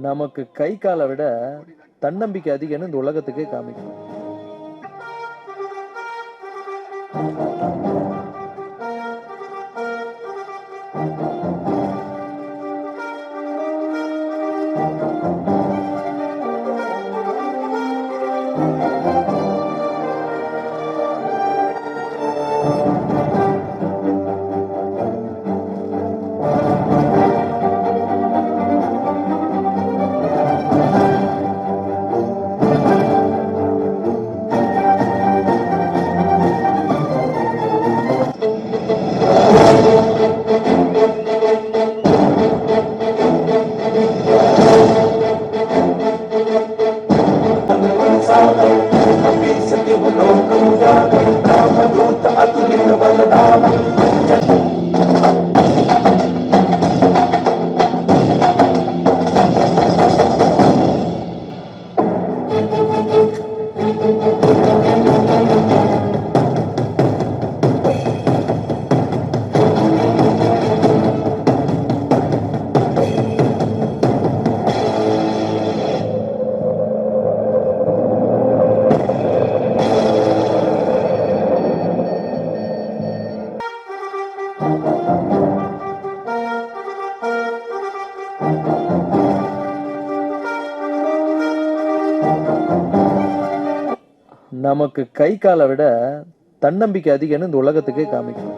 நமக்கு கை காலை விட தன்னம்பிக்கை அதிகம்னு இந்த உலகத்துக்கே காமிக்கணும். நமக்கு கை காலை விட தன்னம்பிக்கை அதிகம்னு இந்த உலகத்துக்கே காமிக்கணும்.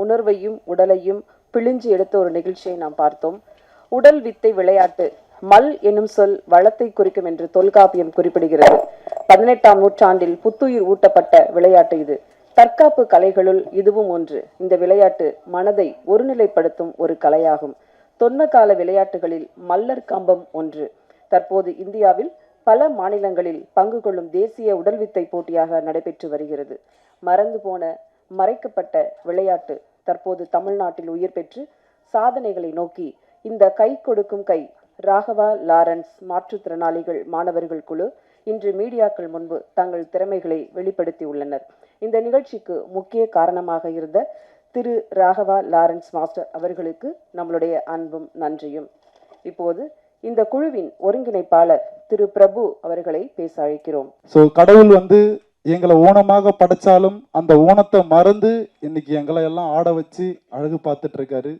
உணர்வையும் உடலையும் பிழிஞ்சு எடுத்த ஒரு நிகழ்ச்சியை நாம் பார்த்தோம். உடல் வித்தை விளையாட்டு மல் என்னும் சொல் வளத்தை குறிக்கும் என்று தொல்காப்பியம் குறிப்பிடுகிறது. 18ஆம் நூற்றாண்டில் புத்துயிர் ஊட்டப்பட்ட விளையாட்டு இது. தற்காப்பு கலைகளுள் இதுவும் ஒன்று. இந்த விளையாட்டு மனதை ஒருநிலைப்படுத்தும் ஒரு கலையாகும். தொன்ம கால விளையாட்டுகளில் மல்லர் கம்பம் ஒன்று. தற்போது இந்தியாவில் பல மாநிலங்களில் பங்கு கொள்ளும் தேசிய உடல்வித்தை போட்டியாக நடைபெற்று வருகிறது. மறந்து போன மறைக்கப்பட்ட விளையாட்டு தற்போது தமிழ்நாட்டில் உயிர் பெற்று சாதனைகளை நோக்கி இந்த கை கொடுக்கும் கை ராகவா லாரன்ஸ் மாற்றுத்திறனாளிகள் மாணவர்கள் குழு இன்று மீடியாக்கள் முன்பு தங்கள் திறமைகளை வெளிப்படுத்தி உள்ளனர். இந்த நிகழ்ச்சிக்கு முக்கிய காரணமாக இருந்த திரு ராகவா லாரன்ஸ் மாஸ்டர் அவர்களுக்கு நம்மளுடைய அன்பும் நன்றியும். இப்போது இந்த குழுவின் ஒருங்கிணைப்பாளர் திரு பிரபு அவர்களை பேச அழைக்கிறோம். கடவுள் எங்களை ஊனமாக படைச்சாலும் அந்த ஊனத்தை மறந்து இன்னைக்கு எங்களை எல்லாம் ஆட வச்சு அழகு பார்த்துட்டு இருக்காரு.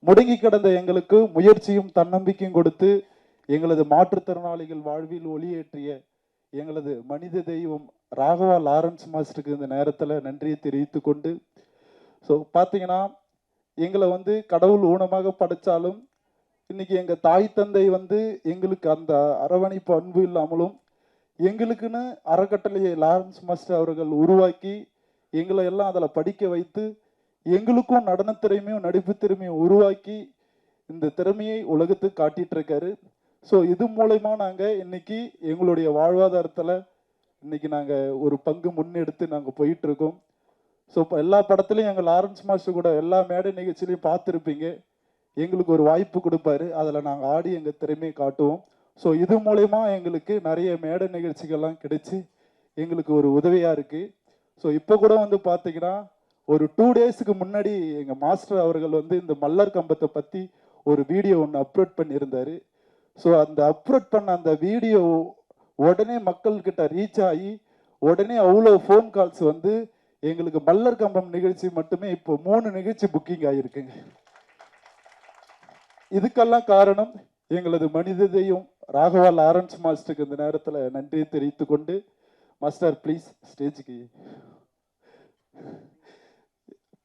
முடங்கி கிடந்த எங்களுக்கு முயற்சியும் தன்னம்பிக்கையும் கொடுத்து எங்களது மாற்றுத்திறனாளிகள் வாழ்வில் ஒளியேற்றிய எங்களது மனித தெய்வம் ராகவா லாரன்ஸ் மாஸ்டருக்கு இந்த நேரத்தில் நன்றியை தெரிவித்து கொண்டு பார்த்தீங்கன்னா எங்களை கடவுள் ஊனமாக படைச்சாலும் இன்னைக்கு எங்கள் தாய் தந்தை எங்களுக்கு அந்த அரவணைப்பு அன்பு இல்லாமலும் எங்களுக்குன்னு அறக்கட்டளையை லாரன்ஸ் மாஸ்டர் அவர்கள் உருவாக்கி எங்களை எல்லாம் அதில் படிக்க வைத்து எங்களுக்கும் நடன திறமையும் நடிப்பு திறமையும் உருவாக்கி இந்த திறமையை உலகத்துக்கு காட்டிட்டு இருக்காரு. இது மூலயமா நாங்கள் இன்னைக்கு எங்களுடைய வாழ்வாதாரத்தில் இன்னைக்கு நாங்கள் ஒரு பங்கு முன்னெடுத்து நாங்கள் போயிட்டு இருக்கோம். இப்போ எல்லா படத்துலையும் எங்கள் லாரன்ஸ் மாஸ்டர் கூட எல்லா மேடை நிகழ்ச்சியிலையும் பார்த்துருப்பீங்க. எங்களுக்கு ஒரு வாய்ப்பு கொடுப்பாரு, அதில் நாங்கள் ஆடி எங்கள் திறமையை காட்டுவோம். ஸோ இது மூலயமா எங்களுக்கு நிறைய மேடை நிகழ்ச்சிகள்லாம் கிடைச்சி எங்களுக்கு ஒரு உதவியாக இருக்குது. ஸோ இப்போ கூட வந்து பார்த்தீங்கன்னா ஒரு 2 டேஸுக்கு முன்னாடி எங்கள் மாஸ்டர் அவர்கள் வந்து இந்த மல்லர் கம்பத்தை பற்றி ஒரு வீடியோ ஒன்று அப்லோட் பண்ணியிருந்தார். ஸோ அந்த அப்லோட் பண்ண அந்த வீடியோ உடனே மக்கள்கிட்ட ரீச் ஆகி உடனே அவ்வளோ ஃபோன் கால்ஸ் வந்து எங்களுக்கு மல்லர் கம்பம் நிகழ்ச்சி மட்டுமே இப்போ 3 நிகழ்ச்சி புக்கிங் ஆகியிருக்குங்க. இதுக்கெல்லாம் காரணம் எங்களது மனிததையும் ராகவா லாரன்ஸ் மாஸ்டருக்கு இந்த நேரத்தில் நன்றியை தெரிவித்து கொண்டு, மாஸ்டர் ப்ளீஸ் ஸ்டேஜுக்கு.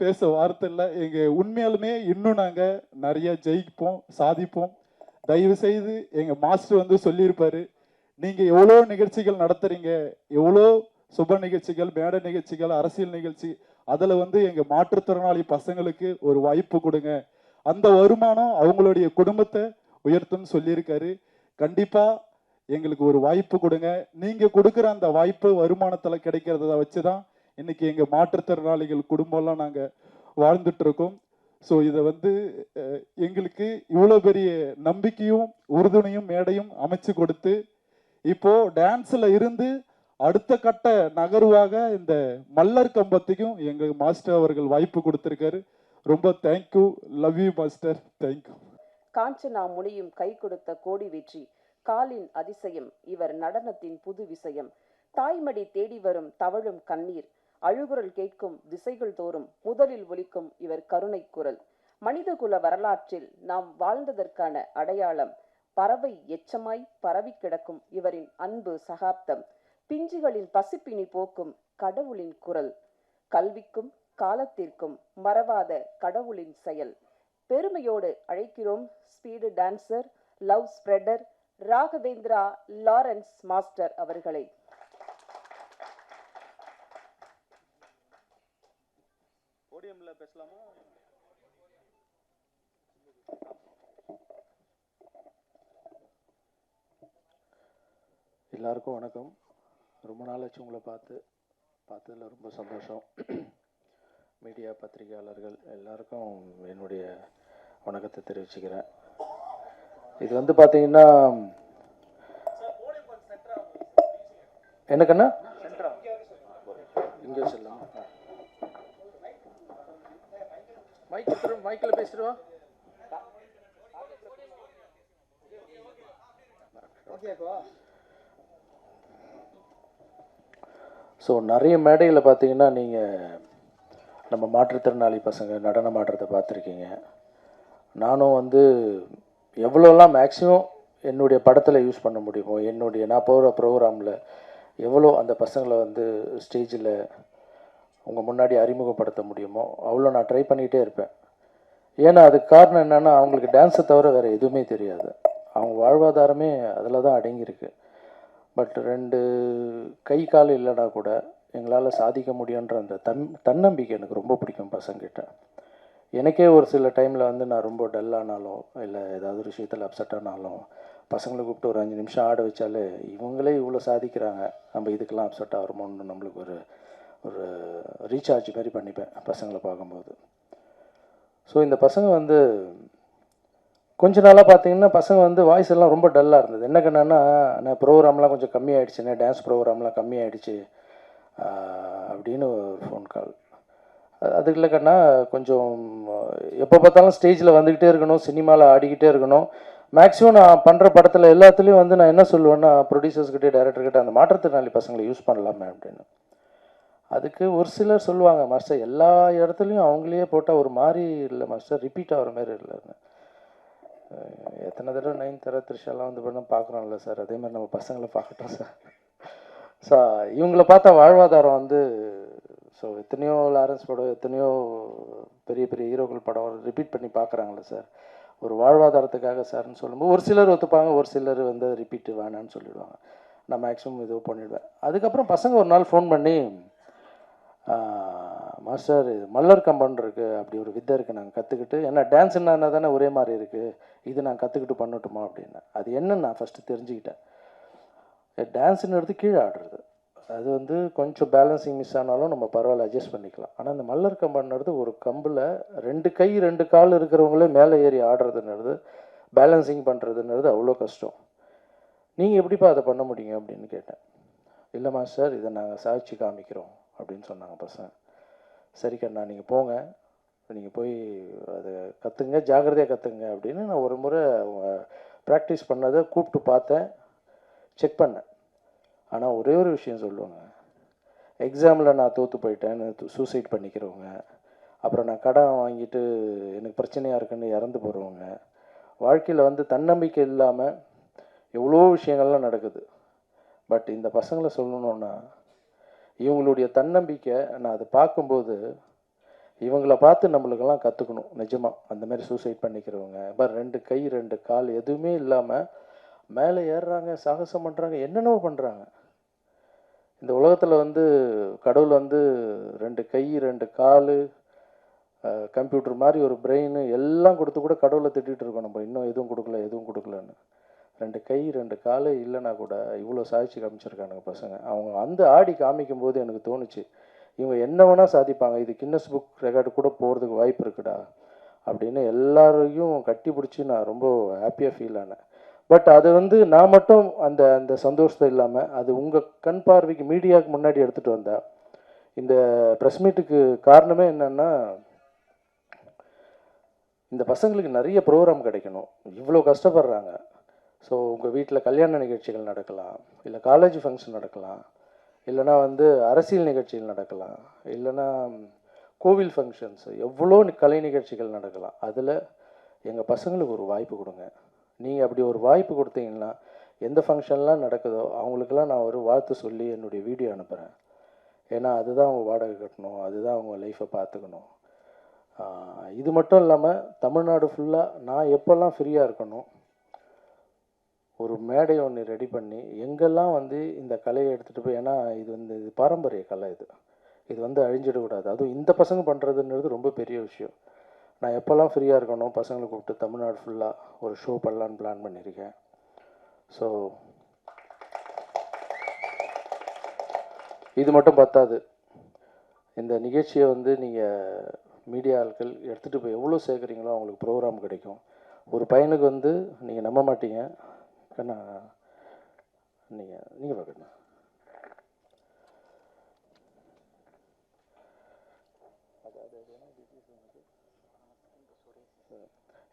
பேச வார்த்தை இல்லை. உண்மையாலுமே இன்னும் நாங்கள் நிறைய ஜெயிப்போம், சாதிப்போம். தயவு செய்து எங்கள் மாஸ்டர் வந்து சொல்லியிருப்பாரு, நீங்கள் எவ்வளோ நிகழ்ச்சிகள் நடத்துறீங்க, எவ்வளோ சுப நிகழ்ச்சிகள், மேடை நிகழ்ச்சிகள், அரசியல் நிகழ்ச்சி, அதில் வந்து எங்கள் மாற்றுத்திறனாளி பசங்களுக்கு ஒரு வாய்ப்பு கொடுங்க, அந்த வருமானம் அவங்களுடைய குடும்பத்தை உயர்த்துன்னு சொல்லியிருக்காரு. கண்டிப்பாக எங்களுக்கு ஒரு வாய்ப்பு கொடுங்க. நீங்கள் கொடுக்குற அந்த வாய்ப்பு வருமானத்தில் கிடைக்கிறத வச்சு தான் இன்னைக்கு எங்கள் மாற்றுத்திறனாளிகள் குடும்பம்லாம் நாங்கள் வாழ்ந்துட்டு இருக்கோம். ஸோ இதை வந்து எங்களுக்கு இவ்வளோ பெரிய நம்பிக்கையும் உறுதுணையும் மேடையும் அமைச்சு கொடுத்து இப்போ டான்ஸில் இருந்து அடுத்த கட்ட நகர்வாக இந்த மல்லர் கம்பத்துக்கும் எங்கள் மாஸ்டர் அவர்கள் வாய்ப்பு கொடுத்துருக்காரு. ரொம்ப thank you. Love you master. Thank you. Kanchana முனியும் கை கொடுத்த கோடி வெற்றி, காலின் அதிசயம் இவர் நடனத்தின் புது விஷயம், தாய்மடி தேடி வரும் தவழும் கண்ணீர், அழுகுரல் கேட்கும் திசைகள் தோறும் முதலில் ஒலிக்கும் இவர் கருணை குரல், மனிதகுல வரலாற்றில் நாம் வாழ்ந்ததற்கான அடையாளம், பறவை எச்சமாய் பரவி கிடக்கும் இவரின் அன்பு சகாப்தம், பிஞ்சுகளின் பசிப்பினி போக்கும் கடவுளின் குரல், கல்விக்கும் காலத்திற்கும் மறவாத கடவுளின் செயல். பெருமையோடு அழைக்கிறோம் speed dancer, love spreader Raghavendra Lawrence master அவர்களை. எல்லாருக்கும் வணக்கம். ரொம்ப நாளாச்சு உங்களை பார்த்ததில் ரொம்ப சந்தோஷம். மீடியா பத்திரிகையாளர்கள் எல்லாருக்கும் என்னுடைய வணக்கத்தை தெரிவிச்சுக்கிறேன். இது வந்து பார்த்தீங்கன்னா என்னக்கண்ணா இங்கே சொல்லலாம். மைக்கில் பேசிடுவா. ஸோ நிறைய மேடையில் பார்த்தீங்கன்னா நீங்கள் நம்ம மாற்றுத்திறனாளி பசங்க நடனம் ஆடுறதை பார்த்துருக்கீங்க. நானும் வந்து எவ்வளோலாம் மேக்ஸிமம் என்னுடைய படத்தில் யூஸ் பண்ண முடியுமோ, நான் போகிற ப்ரோக்ராமில் எவ்வளோ அந்த பசங்களை வந்து ஸ்டேஜில் உங்கள் முன்னாடி அறிமுகப்படுத்த முடியுமோ அவ்வளோ நான் ட்ரை பண்ணிகிட்டே இருப்பேன். ஏன்னா அதுக்கு காரணம் என்னென்னா, அவங்களுக்கு டான்ஸை தவிர வேறு எதுவுமே தெரியாது. அவங்க வாழ்வாதாரமே அதில் தான் அடங்கியிருக்கு. பட் 2 கை கால் இல்லைனா கூட எங்களால் சாதிக்க முடியுன்ற அந்த தன்னம்பிக்கை எனக்கு ரொம்ப பிடிக்கும் பசங்கிட்ட. எனக்கே ஒரு சில டைமில் வந்து நான் ரொம்ப டல்லானாலும் இல்லை ஏதாவது ஒரு விஷயத்தில் அப்செட் ஆனாலும் பசங்களை கூப்பிட்டு ஒரு 5 நிமிஷம் ஆட வச்சாலே இவங்களே இவ்வளோ சாதிக்கிறாங்க, நம்ம இதுக்கெல்லாம் அப்செட் ஆகிறோமோன்னு நம்மளுக்கு ஒரு ரீசார்ஜ் மாதிரி பண்ணிப்பேன் பசங்களை பார்க்கும்போது. ஸோ இந்த பசங்க வந்து கொஞ்ச நாளாக பார்த்தீங்கன்னா பசங்க வந்து வாய்ஸ் எல்லாம் ரொம்ப டல்லாக இருந்தது. என்ன கண்ணா, நான் ப்ரோக்ராம்லாம் கொஞ்சம் கம்மியாகிடுச்சுண்ணே, டான்ஸ் ப்ரோக்ராம்லாம் கம்மியாகிடுச்சு அப்படின்னு ஒரு ஃபோன் கால். அதுக்கு இல்லை கண்ணா, கொஞ்சம் எப்போ பார்த்தாலும் ஸ்டேஜில் வந்துக்கிட்டே இருக்கணும், சினிமாவில் ஆடிக்கிட்டே இருக்கணும். மேக்ஸிமம் நான் பண்ணுற படத்தில் எல்லாத்துலேயும் வந்து நான் என்ன சொல்லுவேன்னா, ப்ரொடியூசர்ஸ்கிட்டே டைரக்டர்கிட்ட அந்த மாற்றுத்திறனாளி பசங்களை யூஸ் பண்ணலாமே அப்படின்னு. அதுக்கு ஒரு சிலர் சொல்லுவாங்க, மாஸ்டர் எல்லா இடத்துலையும் அவங்களே போட்டால் ஒரு மாதிரி இல்லை மாஸ்டர், ரிப்பீட் ஆகிற மாதிரி இல்லைன்னு. எத்தனை தடவை 9 தர த்ரிஷாலாம் வந்து பண்ண பார்க்குறோம்ல சார், அதே மாதிரி நம்ம பசங்களை பார்க்கட்டும் சார். ஸோ இவங்கள பார்த்தா வாழ்வாதாரம் வந்து ஸோ எத்தனையோ லாரன்ஸ் படம், எத்தனையோ பெரிய பெரிய ஹீரோக்கள் படம் ரிப்பீட் பண்ணி பார்க்குறாங்களே சார், ஒரு வாழ்வாதாரத்துக்காக சார்னு சொல்லும்போது ஒரு சிலர் ஒத்துப்பாங்க, ஒரு சிலர் வந்து ரிப்பீட்டு வேணான்னு சொல்லிவிடுவாங்க. நான் மேக்ஸிமம் இது பண்ணிவிடுவேன். அதுக்கப்புறம் பசங்க ஒரு நாள் ஃபோன் பண்ணி, மாஸ்டர் மல்லர் கம்பன் இருக்குது, அப்படி ஒரு வித்தை இருக்குது, நாங்கள் கற்றுக்கிட்டு, ஏன்னா டான்ஸ் என்ன தானே ஒரே மாதிரி இருக்குது, இது நான் கற்றுக்கிட்டு பண்ணட்டுமா அப்படின்னு. அது என்னன்னு நான் ஃபஸ்ட்டு தெரிஞ்சுக்கிட்டேன். டான்ஸுன்றது கீழே ஆடுறது, அது வந்து கொஞ்சம் பேலன்சிங் மிஸ் ஆனாலும் நம்ம பரவாயில்ல அட்ஜஸ்ட் பண்ணிக்கலாம். ஆனால் இந்த மல்லர் கம்பன்றது ஒரு கம்பில் 2 கை 2 கால் இருக்கிறவங்களே மேலே ஏறி ஆடுறதுன்றது, பேலன்சிங் பண்ணுறதுன்றது அவ்வளோ கஷ்டம். நீங்கள் எப்படிப்பா அதை பண்ண முடியுங்க அப்படின்னு கேட்டேன். இல்லை மாஸ்டர், இதை நாங்கள் சாதிச்சு காமிக்கிறோம் அப்படின்னு சொன்னாங்க பசங்க. சரி கண்ணா, நீங்கள் போங்க, நீங்கள் போய் அதை கற்றுங்க, ஜாக்கிரதையாக கற்றுங்க அப்படின்னு நான் ஒரு முறை ப்ராக்டிஸ் பண்ணதை கூப்பிட்டு பார்த்தேன், செக் பண்ணேன். ஆனால் ஒரே ஒரு விஷயம் சொல்லுவாங்க, எக்ஸாமில் நான் தோற்று போயிட்டேன்னு சூசைட் பண்ணிக்கிறவங்க, அப்புறம் நான் கடன் வாங்கிட்டு எனக்கு பிரச்சனையாக இருக்குன்னு இறந்து போகிறவங்க, வாழ்க்கையில் வந்து தன்னம்பிக்கை இல்லாமல் எவ்வளோ விஷயங்கள்லாம் நடக்குது. பட் இந்த பசங்களை சொல்லணுன்னா, இவங்களுடைய தன்னம்பிக்கை நான் அதை பார்க்கும்போது இவங்கள பார்த்து நம்மளுக்கெல்லாம் கற்றுக்கணும் நிஜமாக. அந்த மாதிரி சூசைட் பண்ணிக்கிறவங்க, பட் 2 கை 2 கால் எதுவுமே இல்லாமல் மேலே ஏறுறாங்க, சாகசம் பண்ணுறாங்க, என்னென்னவோ பண்ணுறாங்க. இந்த உலகத்தில் வந்து கடவுள் வந்து 2 கை 2 கால், கம்ப்யூட்டர் மாதிரி ஒரு பிரெயின் எல்லாம் கொடுத்து கூட கடவுளை திட்டிகிட்டு இருக்கோம் நம்ம, இன்னும் எதுவும் கொடுக்கல எதுவும் கொடுக்கலன்னு. 2 கை 2 கால் இல்லைன்னா கூட இவ்வளோ சாதிச்சு காமிச்சிருக்கானுங்க பசங்க. அவங்க அந்த ஆடி காமிக்கும் போது எனக்கு தோணுச்சு, இவங்க என்ன வேணால் சாதிப்பாங்க, இது கின்னஸ் புக் ரெக்கார்டு கூட போகிறதுக்கு வாய்ப்பு இருக்குடா அப்படின்னு எல்லாரையும் கட்டி பிடிச்சி நான் ரொம்ப ஹாப்பியாக ஃபீல் ஆனேன். பட் அது வந்து நான் மட்டும் அந்த அந்த சந்தோஷத்தை இல்லாமல், அது உங்கள் கண் பார்வைக்கு மீடியாவுக்கு முன்னாடி எடுத்துகிட்டு வந்தேன். இந்த ப்ரெஸ் மீட்டுக்கு காரணமே என்னென்னா, இந்த பசங்களுக்கு நிறைய ப்ரோக்ராம் கிடைக்கணும், இவ்வளோ கஷ்டப்படுறாங்க. ஸோ உங்கள் வீட்டில் கல்யாண நிகழ்ச்சிகள் நடக்கலாம், இல்லை காலேஜ் ஃபங்க்ஷன் நடக்கலாம், இல்லைனா வந்து அரசியல் நிகழ்ச்சிகள் நடக்கலாம், இல்லைனா கோவில் ஃபங்க்ஷன்ஸ், எவ்வளோ கலை நிகழ்ச்சிகள் நடக்கலாம். அதில் எங்கள் பசங்களுக்கு ஒரு வாய்ப்பு கொடுங்க. நீங்கள் அப்படி ஒரு வாய்ப்பு கொடுத்தீங்கன்னா எந்த ஃபங்க்ஷன்லாம் நடக்குதோ அவங்களுக்கெல்லாம் நான் ஒரு வாழ்த்து சொல்லி என்னுடைய வீடியோ அனுப்புகிறேன். ஏன்னா அதுதான் அவங்க வாடகை கட்டணும், அதுதான் அவங்க லைஃப்பை பார்த்துக்கணும். இது மட்டும் இல்லாமல் தமிழ்நாடு ஃபுல்லாக நான் எப்போல்லாம் ஃப்ரீயாக இருக்கணும், ஒரு மேடை ஒன்று ரெடி பண்ணி எங்கெல்லாம் வந்து இந்த கலையை எடுத்துகிட்டு போய், ஏன்னா இது வந்து இது பாரம்பரிய கலை, இது வந்து அழிஞ்சிடக்கூடாது. அதுவும் இந்த பசங்க பண்ணுறதுன்றது ரொம்ப பெரிய விஷயம். நான் எப்போல்லாம் ஃப்ரீயாக இருக்கணும் பசங்களை கூப்பிட்டு தமிழ்நாடு ஃபுல்லாக ஒரு ஷோ பண்ணலான்னு பிளான் பண்ணியிருக்கேன். ஸோ இது மட்டும் பத்தாது, இந்த நிகழ்ச்சியை வந்து நீங்கள் மீடியா ஆட்கள் எடுத்துகிட்டு போய் எவ்வளோ சேர்க்குறீங்களோ அவங்களுக்கு ப்ரோக்ராம் கிடைக்கும். ஒரு பையனுக்கு வந்து நீங்கள் நம்ப மாட்டீங்க கண்ணா, நீங்கள் பார்க்கணும்,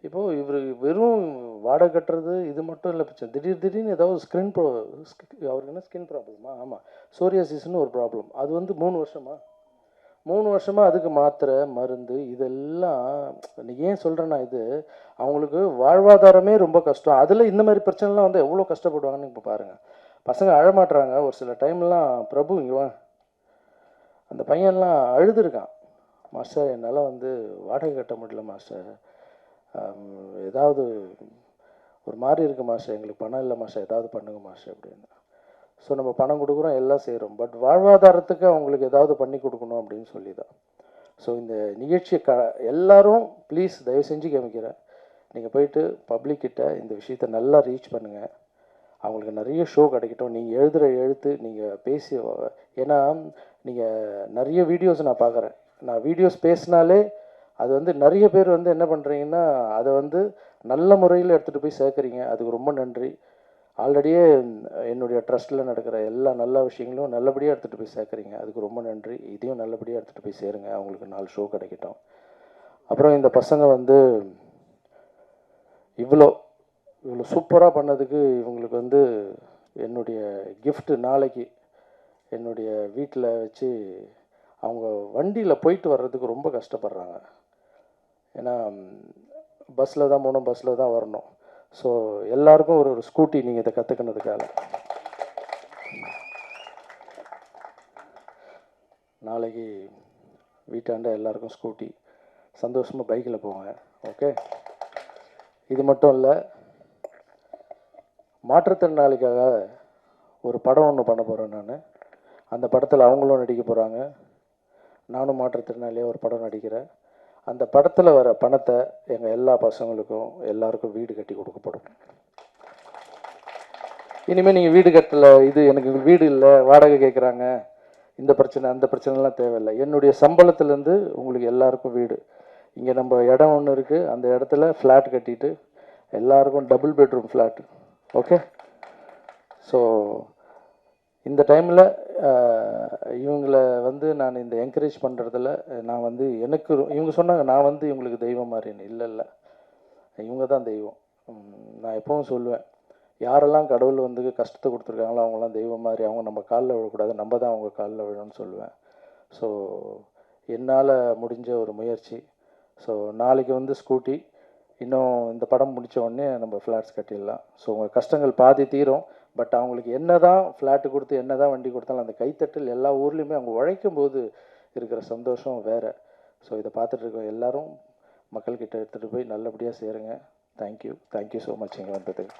இப்போது இவர் வெறும் வாடகை கட்டுறது இது மட்டும் இல்லை பிரச்சனை, திடீர்னு ஏதாவது அவருக்கு என்ன ஸ்கின் ப்ராப்ளமா, ஆமாம் சோரியாசிஸ்னு ஒரு ப்ராப்ளம், அது வந்து 3 வருஷமாக அதுக்கு மாத்திரை மருந்து இதெல்லாம். ஏன் சொல்கிறேன்னா, இது அவங்களுக்கு வாழ்வாதாரமே ரொம்ப கஷ்டம். அதில் இந்த மாதிரி பிரச்சனைலாம் வந்து எவ்வளோ கஷ்டப்படுவாங்கன்னு இப்போ பாருங்கள். பசங்க அழமாட்டுறாங்க ஒரு சில டைம்லாம். பிரபு இங்கே வா, அந்த பையன்லாம் அழுதுருக்கான், மாஸ்டர் என்னால் வந்து வாடகை கட்ட முடியல மாஸ்டர், ஏதாவது ஒரு மாதிரி இருக்குது மாஸ்டர், எங்களுக்கு பணம் இல்லை மாஸ்டர், ஏதாவது பண்ணுங்க மாஸ்டர் அப்படின்னு. ஸோ நம்ம பணம் கொடுக்குறோம், எல்லாம் செய்கிறோம், பட் வாழ்வாதாரத்துக்கு அவங்களுக்கு ஏதாவது பண்ணி கொடுக்கணும் அப்படின்னு சொல்லி தான். ஸோ இந்த நிகழ்ச்சியை எல்லோரும் ப்ளீஸ் தயவு செஞ்சு காமிக்கிறேன், நீங்கள் போயிட்டு பப்ளிக்கிட்ட இந்த விஷயத்தை நல்லா ரீச் பண்ணுங்கள், அவங்களுக்கு நிறைய ஷோ கிடைக்கட்டும். நீங்கள் எழுதுகிற எழுத்து, நீங்கள் பேசி, ஏன்னா நீங்கள் நிறைய வீடியோஸ் நான் பார்க்குறேன், நான் வீடியோஸ் பேசினாலே அது வந்து நிறைய பேர் வந்து என்ன பண்ணுறீங்கன்னா அதை வந்து நல்ல முறையில் எடுத்துகிட்டு போய் சேர்க்குறீங்க, அதுக்கு ரொம்ப நன்றி. ஆல்ரெடியே என்னுடைய ட்ரஸ்ட்டில் நடக்கிற எல்லா நல்ல விஷயங்களும் நல்லபடியாக எடுத்துகிட்டு போய் சேர்க்குறீங்க, அதுக்கு ரொம்ப நன்றி. இதையும் நல்லபடியாக எடுத்துகிட்டு போய் சேருங்க, அவங்களுக்கு 4 ஷோ கிடைக்கட்டும். அப்புறம் இந்த பசங்க வந்து இவ்வளோ சூப்பராக பண்ணதுக்கு இவங்களுக்கு வந்து என்னுடைய கிஃப்ட்டு நாளைக்கு என்னுடைய வீட்டில் வச்சு, அவங்க வண்டியில் போயிட்டு வர்றதுக்கு ரொம்ப கஷ்டப்படுறாங்க. ஏன்னா பஸ்ஸில் தான் போகணும், பஸ்ஸில் தான் வரணும். ஸோ எல்லாருக்கும் ஒரு ஸ்கூட்டி நீங்கள் இதை கற்றுக்கினதுக்காக நாளைக்கு வீட்டாண்ட எல்லாருக்கும் ஸ்கூட்டி, சந்தோஷமாக பைக்கில் போங்க. ஓகே, இது மட்டும் இல்லை, மாற்றுத்திறனாளிக்காக ஒரு படம் ஒன்று பண்ண போகிறேன் நான். அந்த படத்தில் அவங்களும் நடிக்க போகிறாங்க, நானும் மாற்றுத்திறனாளியாக ஒரு படம் நடிக்கிறேன். அந்த படத்தில் வர பணத்தை எங்கள் எல்லா பசங்களுக்கும் எல்லாருக்கும் வீடு கட்டி கொடுக்கப்படும். இனிமேல் நீங்கள் வீடு கட்டலை, இது எனக்கு வீடு இல்லை, வாடகை கேட்குறாங்க, இந்த பிரச்சனை அந்த பிரச்சனைலாம் தேவையில்லை. என்னுடைய சம்பளத்துலேருந்து உங்களுக்கு எல்லாருக்கும் வீடு. இங்கே நம்ம இடம் ஒன்று இருக்குது, அந்த இடத்துல ஃப்ளாட் கட்டிட்டு எல்லாருக்கும் double bedroom flat. Okay, so இந்த டைமில் இவங்கள வந்து நான் இந்த என்கரேஜ் பண்ணுறதில் நான் வந்து எனக்கு இவங்க சொன்னாங்க நான் வந்து இவங்களுக்கு தெய்வம் மாதிரின்னு. இல்லை இல்லை, இவங்க தான் தெய்வம். நான் எப்பவும் சொல்லுவேன், யாரெல்லாம் கடவுள் வந்து கஷ்டத்தை கொடுத்துருக்காங்களோ அவங்களாம் தெய்வம் மாதிரி. அவங்க நம்ம காலில் விழக்கூடாது, நம்ம தான் அவங்க காலில் விழணும்னு சொல்லுவேன். ஸோ என்னால் முடிஞ்ச ஒரு முயற்சி. ஸோ நாளைக்கு வந்து ஸ்கூட்டி, இன்னும் இந்த படம் முடித்த உடனே நம்ம ஃப்ளாட்ஸ் கட்டிடலாம். ஸோ உங்கள் கஷ்டங்கள் பாதி தீரும். பட் அவங்களுக்கு என்ன தான் ஃப்ளாட்டு கொடுத்து என்ன தான் வண்டி கொடுத்தாலும் அந்த கைத்தட்டல் எல்லா ஊர்லேயுமே அவங்க உழைக்கும் போது இருக்கிற சந்தோஷம் வேறு. ஸோ இதை பார்த்துட்டு இருக்க எல்லாரும் மக்கள்கிட்ட எடுத்துகிட்டு போய் நல்லபடியாக சேருங்க. தேங்க்யூ ஸோ மச் இங்கே வந்ததுக்கு.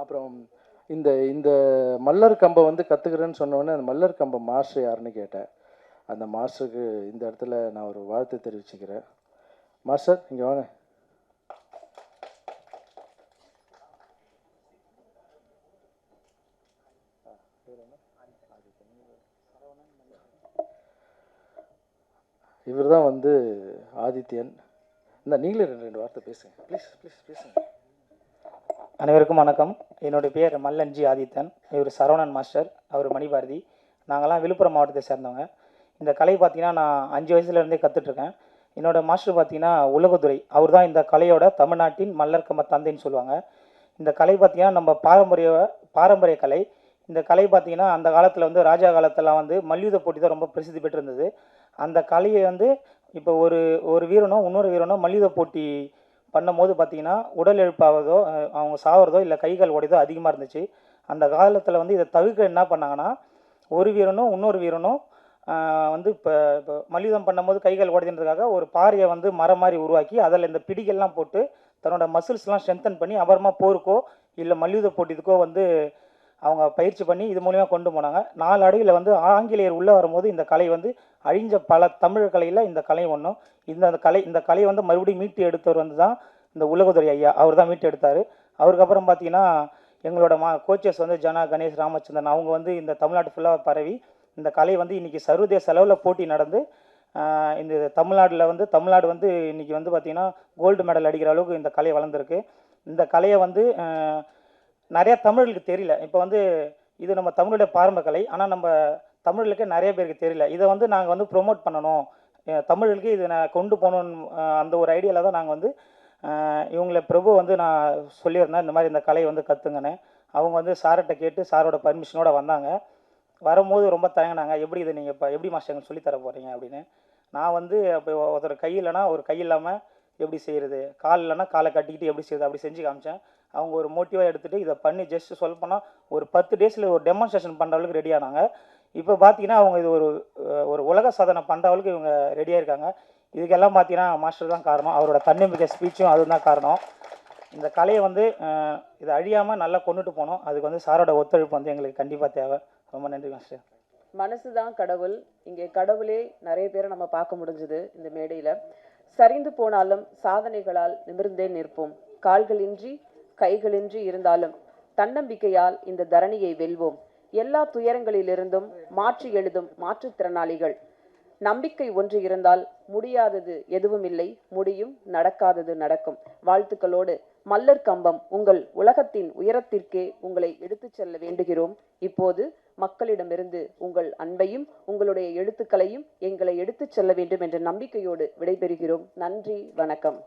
அப்புறம் இந்த இந்த மல்லர் கம்பை வந்து கற்றுக்கிறேன்னு சொன்னோடனே அந்த மல்லர் கம்பை மாஸ்டர் யாருன்னு கேட்டேன். அந்த மாஸ்டருக்கு இந்த இடத்துல நான் ஒரு வாழ்த்து தெரிவிச்சுக்கிறேன். மாஸ்டர் இங்கே வாங்க. இவர் தான் வந்து ஆதித்யன். நீங்களே ரெண்டு வார்த்தை பேசுங்க ப்ளீஸ் பேசுங்க. அனைவருக்கும் வணக்கம். என்னுடைய பேர் மல்லன்ஜி ஆதித்தன். இவர் சரவணன் மாஸ்டர், அவர் மணிபாரதி. நாங்கள்லாம் விழுப்புரம் மாவட்டத்தை சேர்ந்தவங்க. இந்த கலை பார்த்திங்கன்னா நான் 5 வயசுலேருந்தே கற்றுட்ருக்கேன். என்னோடய மாஸ்டர் பார்த்திங்கன்னா உலகத்துறை, அவர் தான் இந்த கலையோட தமிழ்நாட்டின் மல்லர் கம்ப தந்தைன்னு சொல்லுவாங்க. இந்த கலை பார்த்திங்கன்னா நம்ம பாரம்பரிய கலை. இந்த கலை பார்த்திங்கன்னா அந்த காலத்தில் வந்து ராஜா காலத்திலாம் வந்து மல்யுத்த போட்டி தான் ரொம்ப பிரசித்தி பெற்றிருந்தது. அந்த கலையை வந்து இப்போ ஒரு வீரனோ இன்னொரு வீரனோ மல்யுத்த போட்டி பண்ணும்போது பார்த்திங்கன்னா உடல் எழுப்பாவதோ அவங்க சாவறதோ இல்லை கைகள் உடையதோ அதிகமாக இருந்துச்சு. அந்த காலத்தில் வந்து இதை தவிர்க்க என்ன பண்ணாங்கன்னா, ஒரு வீரனும் இன்னொரு வீரனும் வந்து இப்போ மல்யுத்தம் பண்ணும்போது கைகள் உடைதுன்றதுக்காக ஒரு பாறையை வந்து மரம் மாதிரி உருவாக்கி அதில் இந்த பிடிகள்லாம் போட்டு தன்னோட மசில்ஸ்லாம் ஸ்ட்ரென்தன் பண்ணி அப்புறமா போருக்கோ இல்லை மல்யுத்த போட்டிக்கோ வந்து அவங்க பயிற்சி பண்ணி இது மூலிமா கொண்டு போனாங்க. நாளடைவில் வந்து ஆங்கிலேயர் உள்ளே வரும்போது இந்த கலை வந்து அழிஞ்ச பல தமிழ் கலையில் இந்த கலை ஒன்றும். இந்த கலையை வந்து மறுபடியும் மீட்டு எடுத்தவர் வந்து தான் இந்த உலகத்துறை ஐயா. அவர் தான் மீட்டு எடுத்தார். அவருக்கு அப்புறம் பார்த்தீங்கன்னா எங்களோட கோச்சஸ் வந்து ஜனா, கணேஷ், ராமச்சந்திரன், அவங்க வந்து இந்த தமிழ்நாடு ஃபுல்லாக பரவி இந்த கலை வந்து இன்றைக்கி சர்வதேச அளவில் போட்டி நடந்து இந்த தமிழ்நாடு வந்து இன்றைக்கி வந்து பார்த்திங்கன்னா கோல்டு மெடல் அடிக்கிற அளவுக்கு இந்த கலை வளர்ந்துருக்கு. இந்த கலையை வந்து நிறையா தமிழர்களுக்கு தெரியல. இப்போ வந்து இது நம்ம தமிழுடைய பாரம்பரிய கலை, ஆனால் நம்ம தமிழர்களுக்கு நிறைய பேருக்கு தெரியல. இதை வந்து நாங்கள் வந்து ப்ரொமோட் பண்ணணும், தமிழர்களுக்கு இதை நான் கொண்டு போகணுன்னு அந்த ஒரு ஐடியாவில் தான் நாங்கள் வந்து இவங்களை பிரபு வந்து நான் சொல்லியிருந்தேன் இந்த மாதிரி இந்த கலையை வந்து கற்றுங்கன்னு. அவங்க வந்து சார்கிட்ட கேட்டு சாரோட பர்மிஷனோடு வந்தாங்க. வரும்போது ரொம்ப தயங்கினாங்க, எப்படி இதை நீங்கள் இப்போ எப்படி மாஸ்டர் எங்களுக்கு சொல்லித்தர போகிறீங்க அப்படின்னு. நான் வந்து அப்போ ஒருத்தர் கை இல்லைன்னா ஒரு கை இல்லாமல் எப்படி செய்கிறது, கால் இல்லைன்னா காலை கட்டிக்கிட்டு எப்படி செய்யுது அப்படி செஞ்சு காமிச்சேன். அவங்க ஒரு மோட்டிவாக எடுத்துகிட்டு இதை பண்ணி ஜஸ்ட் சொல்லப்போனால் ஒரு 10 டேஸில் ஒரு டெமான்ஸ்ட்ரேஷன் பண்ணுற அளவுக்கு ரெடி ஆனாங்க. இப்போ பார்த்தீங்கன்னா அவங்க இது ஒரு உலக சாதனை பண்ணுற அளவுக்கு இவங்க ரெடியாக இருக்காங்க. இதுக்கெல்லாம் பார்த்தீங்கன்னா மாஸ்டர் தான் காரணம். அவரோட தன்னம்பிக்கை ஸ்பீச்சும் அதுதான் காரணம். இந்த கலையை வந்து இதை அழியாமல் நல்லா கொண்டுட்டு போனோம். அதுக்கு வந்து சாரோட ஒத்துழைப்பு வந்து எங்களுக்கு கண்டிப்பாக தேவை. ரொம்ப நன்றி மாஸ்டர். மனசு தான் கடவுள். இங்கே கடவுளே நிறைய பேரை நம்ம பார்க்க முடிஞ்சுது இந்த மேடையில். சரிந்து போனாலும் சாதனைகளால் நிமிர்ந்தே நிற்போம். கால்களின்றி கைகளின்றி இருந்தாலும் தன்னம்பிக்கையால் இந்த தரணியை வெல்வோம். எல்லா துயரங்களிலிருந்தும் மாற்றி எழுதும் மாற்றுத்திறனாளிகள். நம்பிக்கை ஒன்று இருந்தால் முடியாதது எதுவும் இல்லை, முடியும், நடக்காதது நடக்கும். வாழ்த்துக்களோடு மல்லர் கம்பம் உங்கள் உலகத்தின் உயரத்திற்கே உங்களை எடுத்துச் செல்ல வேண்டுகிறோம். இப்போது மக்களிடமிருந்து உங்கள் அன்பையும் உங்களுடைய எழுத்துக்களையும் எங்களை எடுத்துச் செல்ல வேண்டும் என்ற நம்பிக்கையோடு விடைபெறுகிறோம். நன்றி, வணக்கம்.